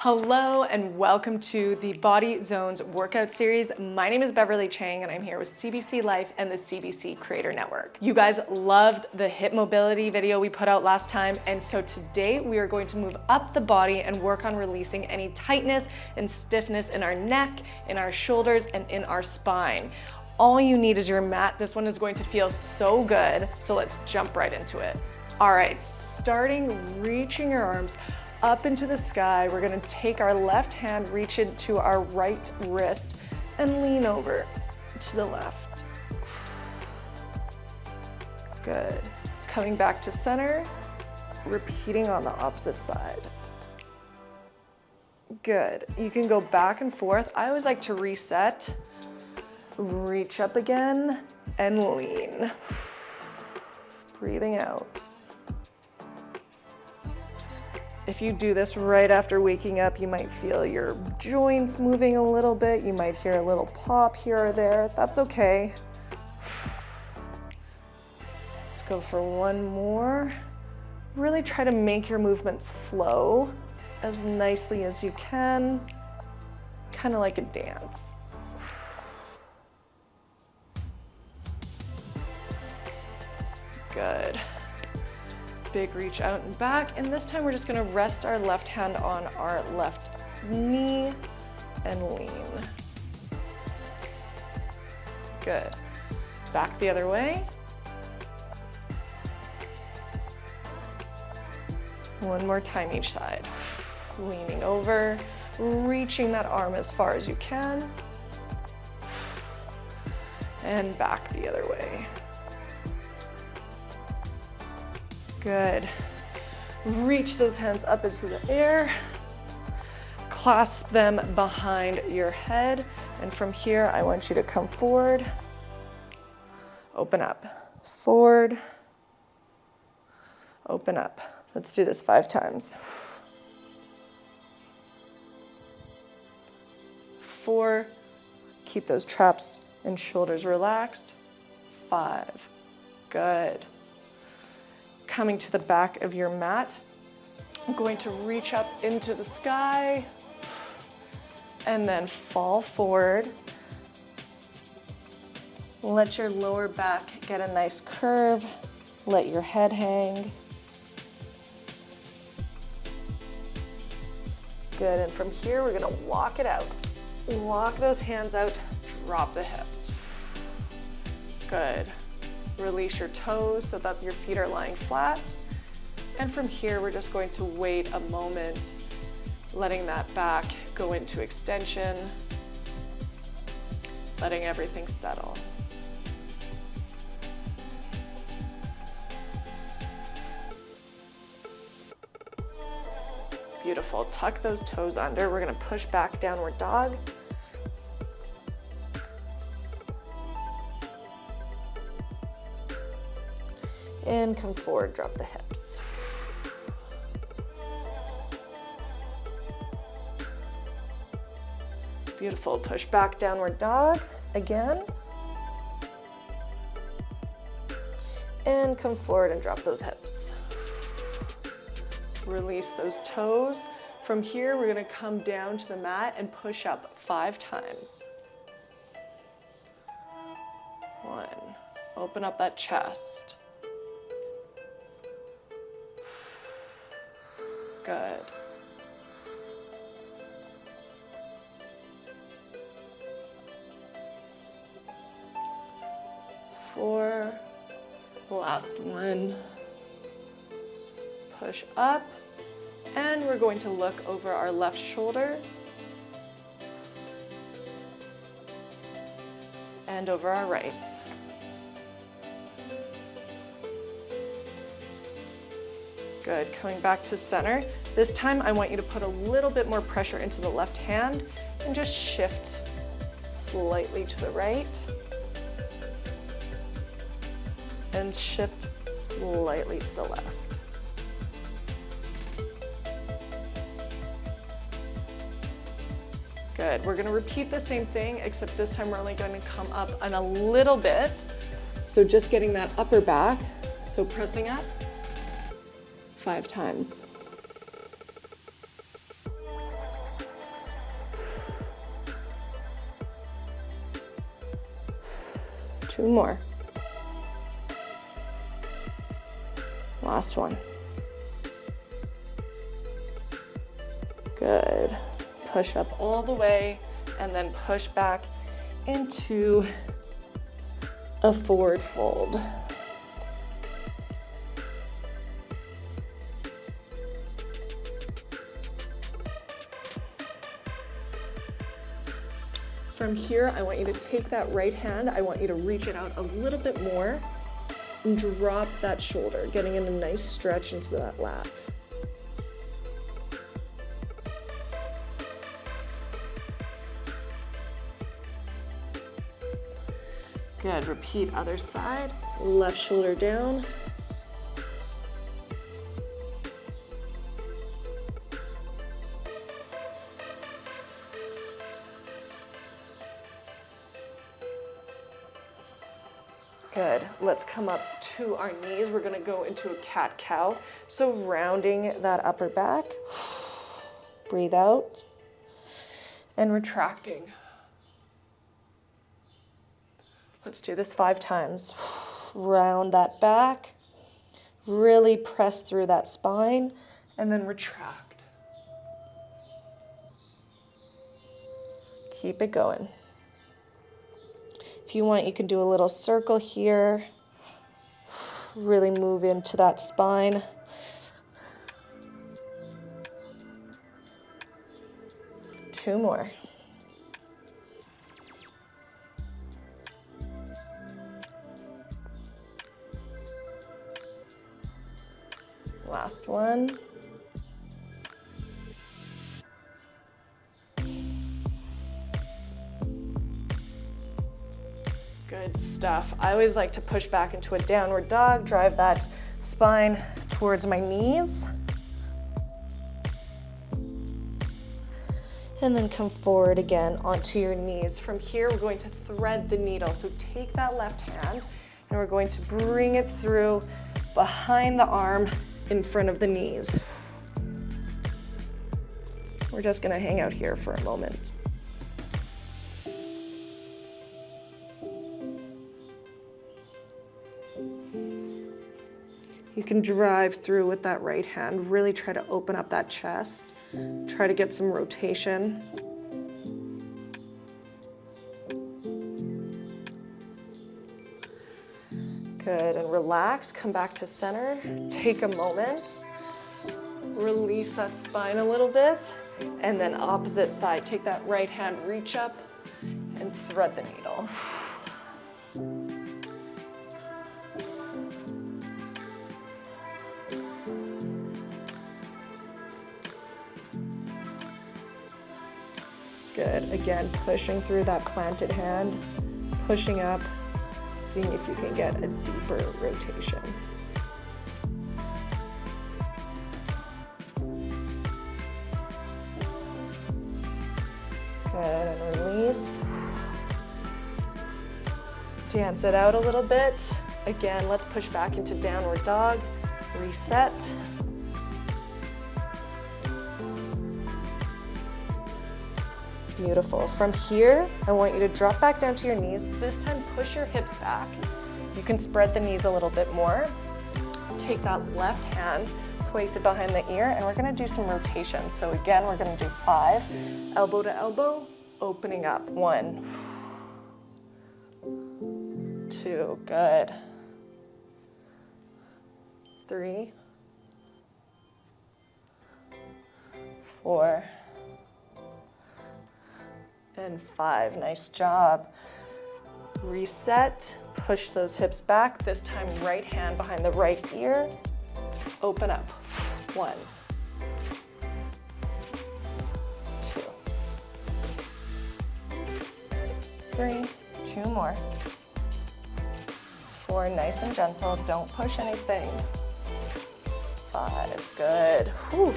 Hello and welcome to the Body Zones workout series. My name is Beverley Cheng and I'm here with CBC Life and the CBC Creator Network. You guys loved the hip mobility video we put out last time, and so today we are going to move up the body and work on releasing any tightness and stiffness in our neck, in our shoulders, and in our spine. All you need is your mat. This one is going to feel so good, so let's jump right into it. All right, starting reaching your arms up into the sky. We're gonna take our left hand, reach into our right wrist, and lean over to the left. Good. Coming back to center, repeating on the opposite side. Good. You can go back and forth. I always like to reset, reach up again, and lean. Breathing out. If you do this right after waking up, you might feel your joints moving a little bit. You might hear a little pop here or there. That's okay. Let's go for one more. Really try to make your movements flow as nicely as you can, kind of like a dance. Good. Big reach out and back, and this time we're just gonna rest our left hand on our left knee and lean. Good. Back the other way. One more time each side. Leaning over, reaching that arm as far as you can, and back the other way. Good. Reach those hands up into the air. Clasp them behind your head. And from here, I want you to come forward. Open up. Forward. Open up. Let's do this 5 times. 4. Keep those traps and shoulders relaxed. 5. Good. Coming to the back of your mat, I'm going to reach up into the sky and then fall forward. Let your lower back get a nice curve. Let your head hang. Good, and from here we're gonna walk it out. Walk those hands out, drop the hips. Good. Release your toes so that your feet are lying flat. And from here, we're just going to wait a moment, letting that back go into extension, letting everything settle. Beautiful. Tuck those toes under. We're going to push back, downward dog. And come forward, drop the hips. Beautiful, push back, downward dog, again. And come forward and drop those hips. Release those toes. From here, we're gonna come down to the mat and push up 5 times. 1, open up that chest. Good. 4, last one. Push up, and we're going to look over our left shoulder and over our right. Good, coming back to center. This time I want you to put a little bit more pressure into the left hand and just shift slightly to the right and shift slightly to the left. Good, we're gonna repeat the same thing, except this time we're only going to come up and a little bit. So just getting that upper back, so pressing up 5 times. 2 more. Last one. Good. Push up all the way and then push back into a forward fold. From here, I want you to take that right hand, I want you to reach it out a little bit more and drop that shoulder, getting in a nice stretch into that lat. Good, repeat other side, left shoulder down. Good, let's come up to our knees. We're gonna go into a cat-cow. So rounding that upper back, breathe out, and retracting. Let's do this 5 times. Round that back, really press through that spine, and then retract. Keep it going. If you want, you can do a little circle here. Really move into that spine. Two more. Last one. Good stuff. I always like to push back into a downward dog, drive that spine towards my knees. And then come forward again onto your knees. From here, we're going to thread the needle. So take that left hand and we're going to bring it through behind the arm in front of the knees. We're just gonna hang out here for a moment. You can drive through with that right hand, really try to open up that chest, try to get some rotation. Good, and relax, come back to center, take a moment, release that spine a little bit, and then opposite side, take that right hand, reach up, and thread the needle. Good, again, pushing through that planted hand, pushing up, seeing if you can get a deeper rotation. Good, and release. Dance it out a little bit. Again, let's push back into downward dog, reset. Beautiful. From here, I want you to drop back down to your knees. This time, push your hips back. You can spread the knees a little bit more. Take that left hand, place it behind the ear, and we're gonna do some rotation. So again, we're gonna do 5, elbow to elbow, opening up. 1, 2, good. 3, 4, and 5, nice job. Reset, push those hips back. This time, right hand behind the right ear. Open up. 1, 2, 3, 2 more. 4, nice and gentle, don't push anything. 5, good. Whew.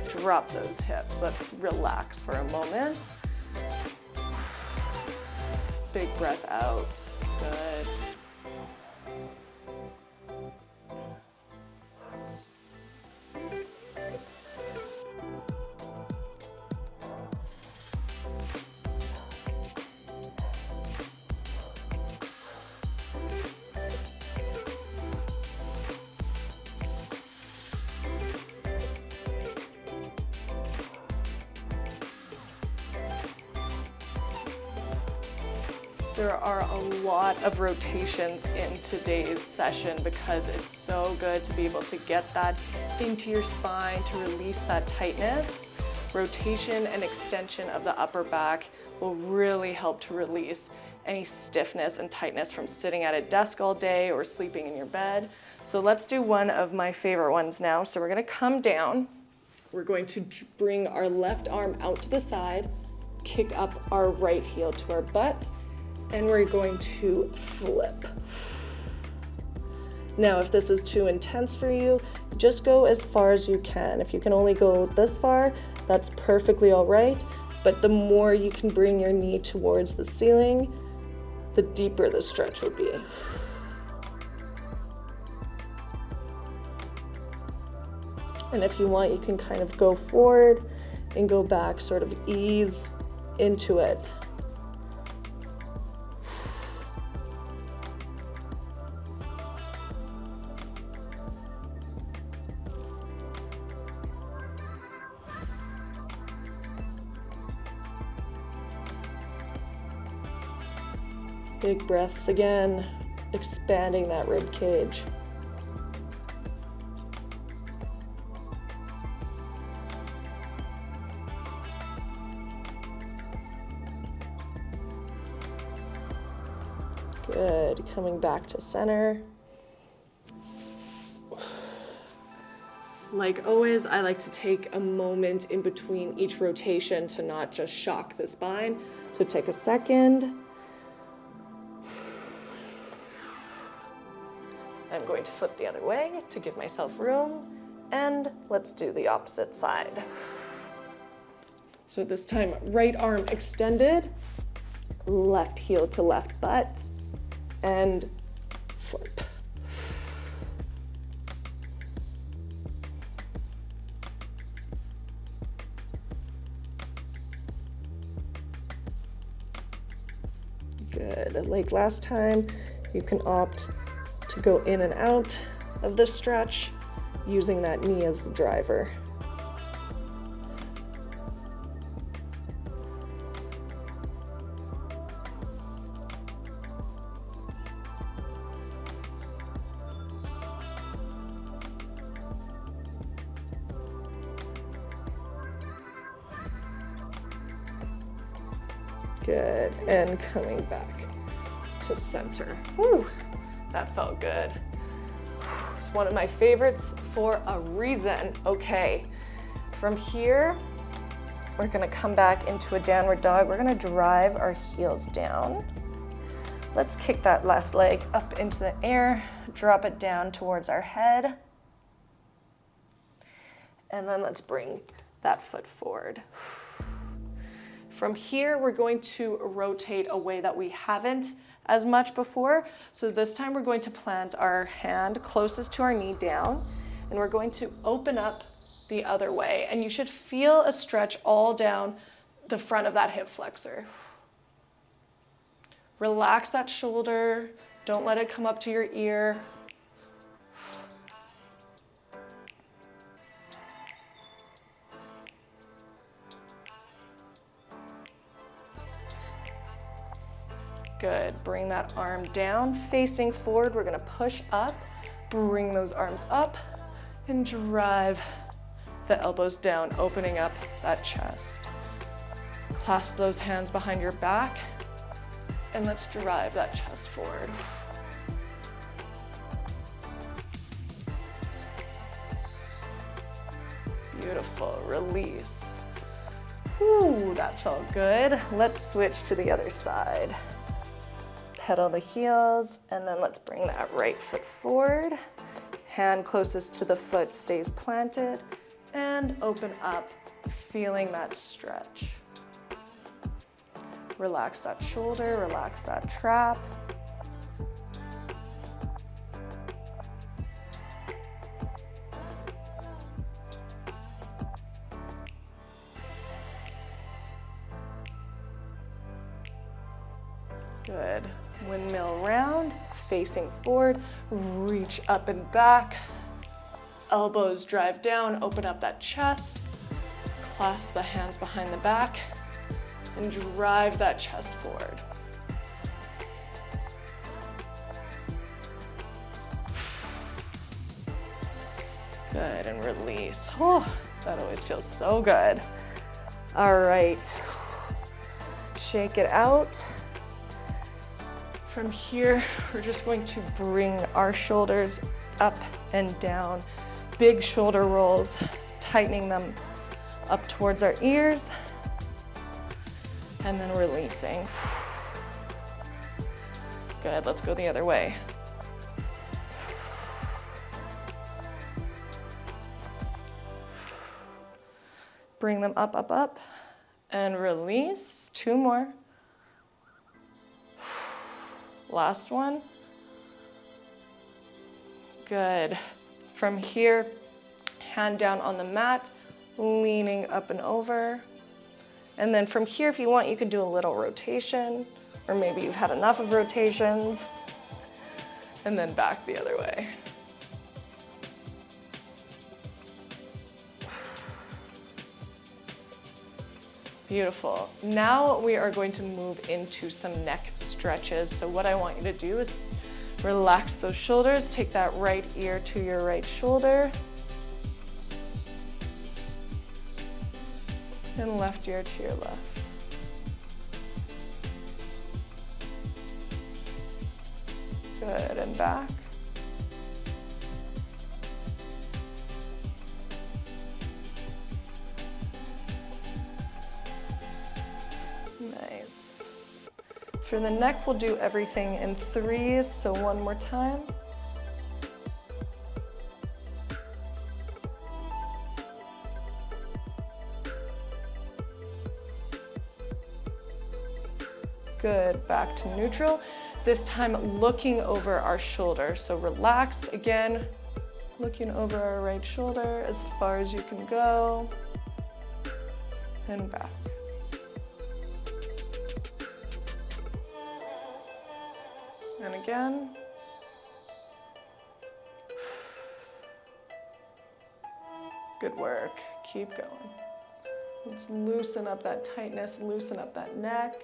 Drop those hips. Let's relax for a moment. Big breath out. Good. There are a lot of rotations in today's session because it's so good to be able to get that into your spine to release that tightness. Rotation and extension of the upper back will really help to release any stiffness and tightness from sitting at a desk all day or sleeping in your bed. So let's do one of my favorite ones now. So we're gonna come down. We're going to bring our left arm out to the side, kick up our right heel to our butt, and we're going to flip. Now, if this is too intense for you, just go as far as you can. If you can only go this far, that's perfectly all right. But the more you can bring your knee towards the ceiling, the deeper the stretch will be. And if you want, you can kind of go forward and go back, sort of ease into it. Big breaths again, expanding that rib cage. Good, coming back to center. Like always, I like to take a moment in between each rotation to not just shock the spine. So take a second. I'm going to flip the other way to give myself room, and let's do the opposite side. So this time, right arm extended, left heel to left butt, and flip. Good, like last time, you can opt to go in and out of the stretch using that knee as the driver. Good, and coming back to center. Whew. That felt good. It's one of my favorites for a reason. Okay, from here, we're gonna come back into a downward dog. We're gonna drive our heels down. Let's kick that left leg up into the air, drop it down towards our head. And then let's bring that foot forward. From here, we're going to rotate a way that we haven't as much before. So this time we're going to plant our hand closest to our knee down, and we're going to open up the other way. And you should feel a stretch all down the front of that hip flexor. Relax that shoulder. Don't let it come up to your ear. Good, bring that arm down, facing forward. We're gonna push up, bring those arms up, and drive the elbows down, opening up that chest. Clasp those hands behind your back, and let's drive that chest forward. Beautiful, release. Whew, that felt good. Let's switch to the other side. Pedal the heels, and then let's bring that right foot forward. Hand closest to the foot stays planted, and open up, feeling that stretch. Relax that shoulder, relax that trap. Good. Windmill round, facing forward, reach up and back. Elbows drive down, open up that chest. Clasp the hands behind the back and drive that chest forward. Good, and release. Oh, that always feels so good. All right, shake it out. From here, we're just going to bring our shoulders up and down. Big shoulder rolls, tightening them up towards our ears, and then releasing. Good, let's go the other way. Bring them up, up, up, and release. 2 more. Last one. Good. From here, hand down on the mat, leaning up and over. And then from here, if you want, you can do a little rotation, or maybe you've had enough of rotations, and then back the other way. Beautiful. Now we are going to move into some neck stretches. So what I want you to do is relax those shoulders, take that right ear to your right shoulder, and left ear to your left. Good, and back. Nice. For the neck, we'll do everything in 3s, so one more time. Good, back to neutral. This time looking over our shoulder. So relaxed again, looking over our right shoulder as far as you can go, and back. And again. Good work, keep going. Let's loosen up that tightness, loosen up that neck.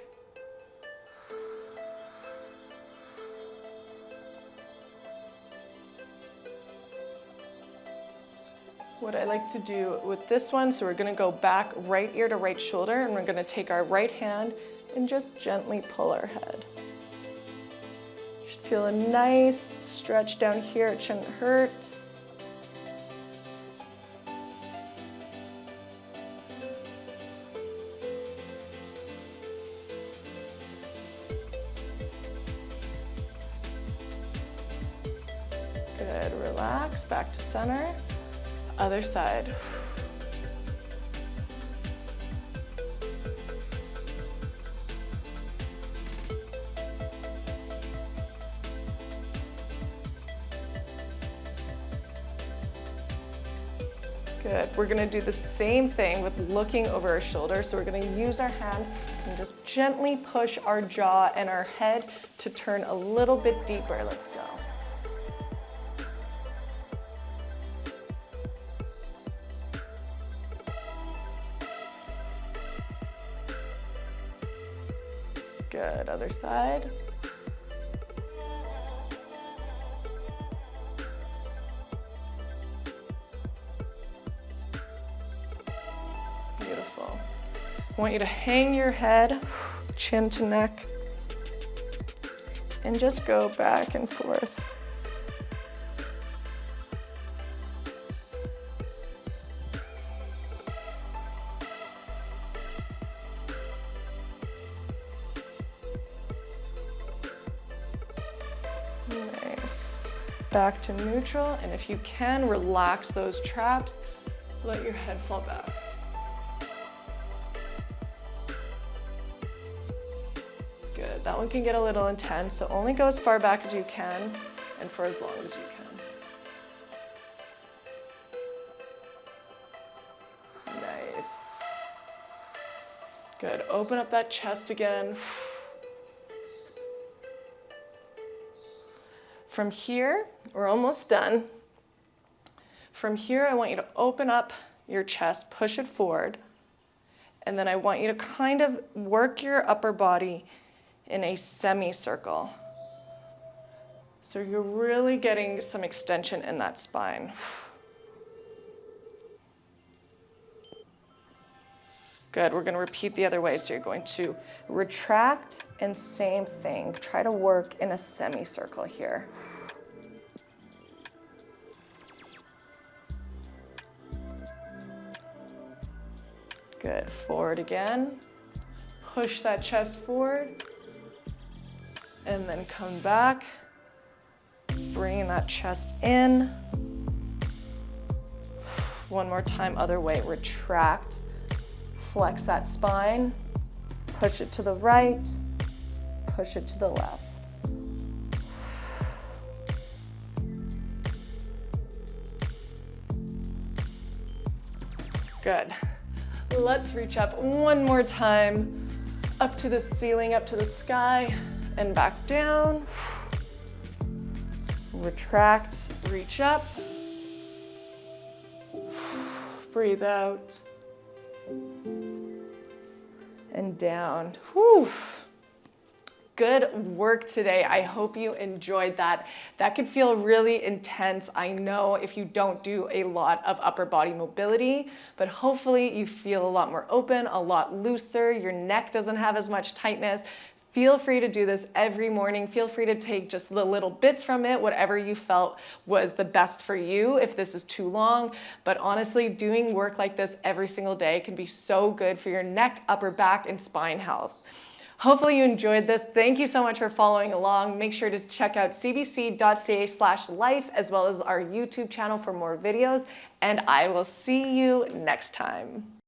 What I like to do with this one, so we're gonna go back right ear to right shoulder, and we're gonna take our right hand and just gently pull our head. Should feel a nice stretch down here, it shouldn't hurt. Good, relax, back to center. Other side. Good. We're gonna do the same thing with looking over our shoulder. So we're gonna use our hand and just gently push our jaw and our head to turn a little bit deeper. Let's go. Good, other side. Beautiful. I want you to hang your head, chin to neck, and just go back and forth. Nice. Back to neutral, and if you can, relax those traps. Let your head fall back. Good. That one can get a little intense, so only go as far back as you can and for as long as you can. Nice. Good. Open up that chest again. From here, we're almost done. From here, I want you to open up your chest, push it forward, and then I want you to kind of work your upper body in a semicircle. So you're really getting some extension in that spine. Good, we're gonna repeat the other way. So you're going to retract and same thing. Try to work in a semicircle here. Good, forward again. Push that chest forward. And then come back. Bringing that chest in. One more time, other way, retract. Flex that spine, push it to the right, push it to the left. Good. Let's reach up one more time, up to the ceiling, up to the sky, and back down. Retract, reach up. Breathe out. And down. Whew. Good work today. I hope you enjoyed that. That could feel really intense. I know if you don't do a lot of upper body mobility, but hopefully you feel a lot more open, a lot looser. Your neck doesn't have as much tightness. Feel free to do this every morning. Feel free to take just the little bits from it, whatever you felt was the best for you if this is too long. But honestly, doing work like this every single day can be so good for your neck, upper back, and spine health. Hopefully you enjoyed this. Thank you so much for following along. Make sure to check out cbc.ca/life as well as our YouTube channel for more videos. And I will see you next time.